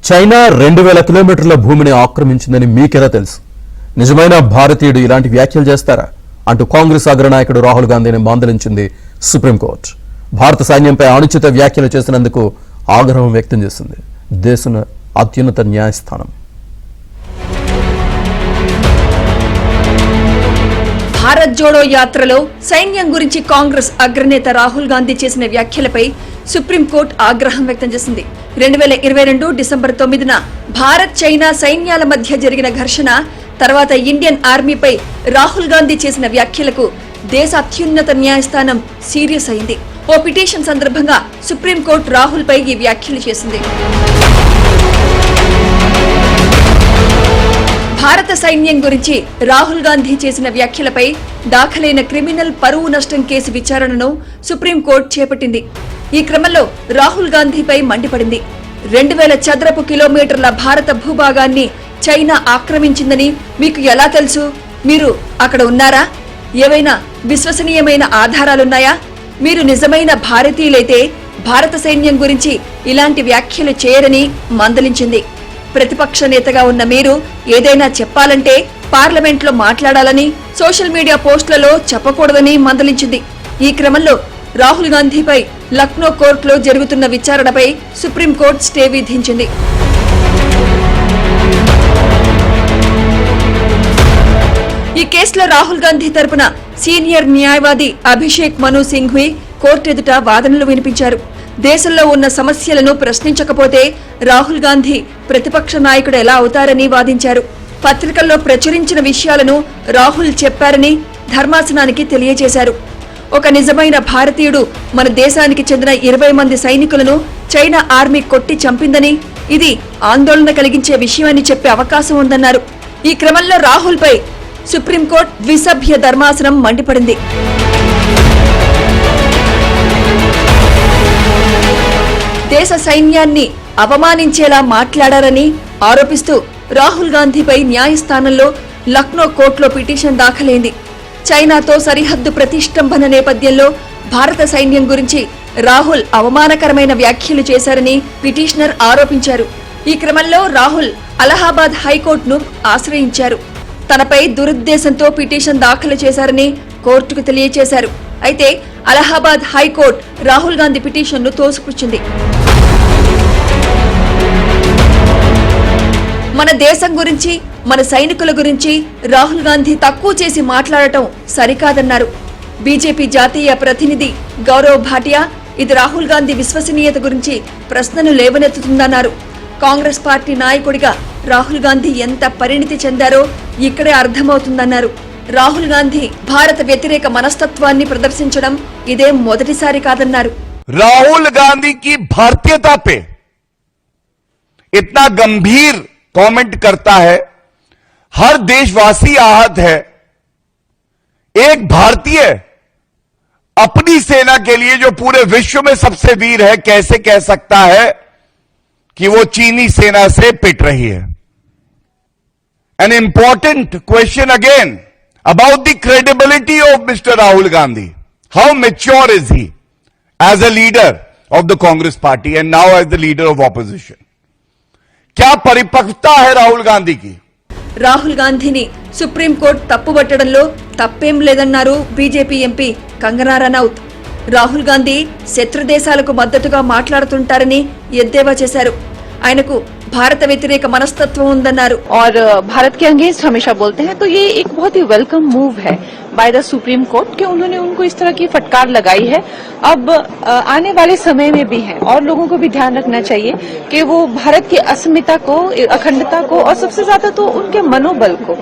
China 2000 కిలోమీటర్ల భూమిని ఆక్రమించిందని మీకెలా తెలుసు? నిజమైన భారతీయుడు ఇలాంటి వ్యాఖ్యలు చేస్తారా అంటూ కాంగ్రెస్ అగ్రనాయకుడు రాహుల్ గాంధీని మందలించింది సుప్రీంకోర్టు. భారత సైన్యంపై అనుచిత వ్యాఖ్యలు చేసినందుకు ఆగ్రహం వ్యక్తం చేసింది దేశం అత్యున్నత న్యాయస్థానం. భారత్ జోడో యాత్రలో సైన్యం గురించి కాంగ్రెస్ అగ్రనేత రాహుల్ గాంధీ చేసిన వ్యాఖ్యలపై సుప్రీంకోర్టు ఆగ్రహం వ్యక్తం చేసింది. 2022 డిసెంబర్ 9న భారత్ చైనా సైన్యాల మధ్య జరిగిన ఘర్షణ తర్వాత ఇండియన్ ఆర్మీపై రాహుల్ గాంధీ చేసిన వ్యాఖ్యలకు దేశ అత్యున్నత న్యాయస్థానం సీరియస్ అయింది. ఓ పిటిషన్ సందర్భంగా సుప్రీంకోర్టు రాహుల్ పై ఈ వ్యాఖ్యలు చేసింది. భారత సైన్యం గురించి రాహుల్ గాంధీ చేసిన వ్యాఖ్యలపై దాఖలైన క్రిమినల్ పరువు నష్టం కేసు విచారణను సుప్రీంకోర్టు చేపట్టింది. ఈ క్రమంలో రాహుల్ గాంధీపై మండిపడింది. 2000 చదరపు కిలోమీటర్ల భారత భూభాగాన్ని చైనా ఆక్రమించిందని మీకు ఎలా తెలుసు? మీరు అక్కడ ఉన్నారా? ఏవైనా విశ్వసనీయమైన ఆధారాలున్నాయా? మీరు నిజమైన భారతీయులైతే భారత సైన్యం గురించి ఇలాంటి వ్యాఖ్యలు చేయరని మందలించింది. ప్రతిపక్ష నేతగా ఉన్న మీరు ఏదైనా చెప్పాలంటే పార్లమెంట్లో మాట్లాడాలని, సోషల్ మీడియా పోస్టులలో చెప్పకూడదని మందలించింది. ఈ క్రమంలో రాహుల్ గాంధీపై లక్నో కోర్టులో జరుగుతున్న విచారణపై సుప్రీంకోర్టు స్టే విధించింది. ఈ కేసులో రాహుల్ గాంధీ తరపున సీనియర్ న్యాయవాది అభిషేక్ మను సింఘ్వి కోర్టు ఎదుట వాదనలు వినిపించారు. దేశంలో ఉన్న సమస్యలను ప్రశ్నించకపోతే రాహుల్ గాంధీ ప్రతిపక్ష నాయకుడు ఎలా అవుతారని వాదించారు. పత్రికల్లో ప్రచురించిన విషయాలను రాహుల్ చెప్పారని ధర్మాసనానికి తెలియజేశారు. ఒక నిజమైన భారతీయుడు మన దేశానికి చెందిన 20 మంది సైనికులను చైనా ఆర్మీ కొట్టి చంపిందని, ఇది ఆందోళన కలిగించే విషయమని చెప్పే అవకాశం ఉందన్నారు. ఈ క్రమంలో రాహుల్ పై సుప్రీంకోర్టు ద్విసభ్య ధర్మాసనం మండిపడింది. దేశ సైన్యాన్ని అవమానించేలా మాట్లాడారని ఆరోపిస్తూ రాహుల్ గాంధీపై న్యాయస్థానంలో లక్నో కోర్టులో పిటిషన్ దాఖలైంది. చైనాతో సరిహద్దు ప్రతిష్టంభన నేపథ్యంలో భారత సైన్యం గురించి రాహుల్ అవమానకరమైన వ్యాఖ్యలు చేశారని పిటిషనర్ ఆరోపించారు. ఈ క్రమంలో రాహుల్ అలహాబాద్ హైకోర్టును ఆశ్రయించారు. తనపై దురుద్దేశంతో పిటిషన్ దాఖలు చేశారని కోర్టుకు తెలియజేశారు. అయితే అలహాబాద్ హైకోర్టు రాహుల్ గాంధీ పిటిషన్ను తోసిపుచ్చింది. మన దేశం గురించి, మన సైనికుల గురించి రాహుల్ గాంధీ తక్కువ చేసి మాట్లాడటం సరికాదన్నారు. బీజేపీ జాతీయ ప్రతినిధి గౌరవ్ భాటియా ఇది రాహుల్ గాంధీ విశ్వసనీయత గురించి ప్రశ్నలు లేవనెత్తుతుందన్నారు. కాంగ్రెస్ పార్టీ నాయకుడిగా రాహుల్ గాంధీ ఎంత పరిణితి చెందారో ఇక్కడే అర్థమవుతుందన్నారు. రాహుల్ గాంధీ భారత వ్యతిరేక మనస్తత్వాన్ని ప్రదర్శించడం ఇదే మొదటిసారి కాదన్నారు. राहुल गांधी की भारतीयता पे इतना गंभीर कमेंट करता है, हर देशवासी आहत है. एक भारतीय अपनी सेना के लिए जो पूरे विश्व में सबसे वीर है, कैसे कह सकता है कि वो चीनी सेना से पिट रही है? An important question again about the credibility of Mr. Rahul Gandhi. How mature is he as a leader of the Congress party and now as the leader of opposition? क्या परिपक्वता है राहुल गांधी की? రాహుల్ గాంధీని సుప్రీంకోర్టు తప్పుబట్టడంలో తప్పేం లేదన్నారు బీజేపీ ఎంపీ కంగనా రనౌత్. రాహుల్ గాంధీ శత్రు దేశాలకు మద్దతుగా మాట్లాడుతుంటారని ఎద్దేవా చేశారు. ఆయనకు भारत व्यतिरेक मनस्तत्व ఉందన్నారు. और भारत के अगेंस्ट हमेशा बोलते हैं, तो ये एक बहुत ही वेलकम मूव है बाय द सुप्रीम कोर्ट कि उन्होंने उनको इस तरह की फटकार लगाई है. अब आने वाले समय में भी है और लोगों को भी ध्यान रखना चाहिए कि वो भारत की अस्मिता को, अखंडता को और सबसे ज्यादा तो उनके मनोबल को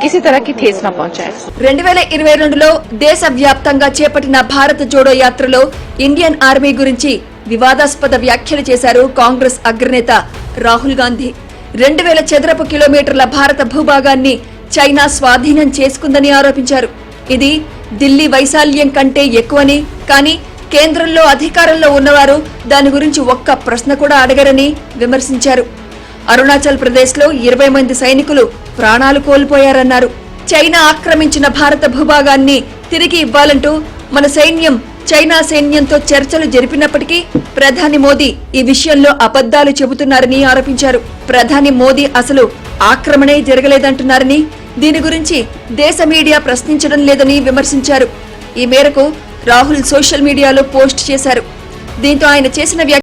किसी तरह की ठेस न पहुंचाए. 2022లో దేశవ్యాప్తంగా చేపట్టిన భారత్ జోడో యాత్రలో ఇండియన్ ఆర్మీ గురించి వివాదాస్పద వ్యాఖ్యలు చేశారు కాంగ్రెస్ అగ్రనేత రాహుల్ గాంధీ. 2000 చదరపు కిలోమీటర్ల భారత భూభాగాన్ని చైనా స్వాధీనం చేసుకుందని ఆరోపించారు. ఇది ఢిల్లీ వైశాల్యం కంటే ఎక్కువని, కానీ కేంద్రంలో అధికారంలో ఉన్నవారు దాని గురించి ఒక్క ప్రశ్న కూడా అడగరని విమర్శించారు. అరుణాచల్ ప్రదేశ్లో 20 మంది సైనికులు ప్రాణాలు కోల్పోయారన్నారు. చైనా ఆక్రమించిన భారత భూభాగాన్ని తిరిగి ఇవ్వాలంటూ మన సైన్యం చైనా సైన్యంతో చర్చలు జరిపినప్పటికీ ప్రధాని మోదీ ఈ విషయంలో అబద్ధాలు చెబుతున్నారని ఆరోపించారు. ప్రధాని మోదీ అసలు ఆక్రమణే జరగలేదంటున్నారని, దీని గురించి దేశ మీడియా ప్రశ్నించడం లేదని విమర్శించారు. ఈ మేరకు రాహుల్ సోషల్ మీడియాలో పోస్ట్ చేశారు. దీంతో ఆయన చేసిన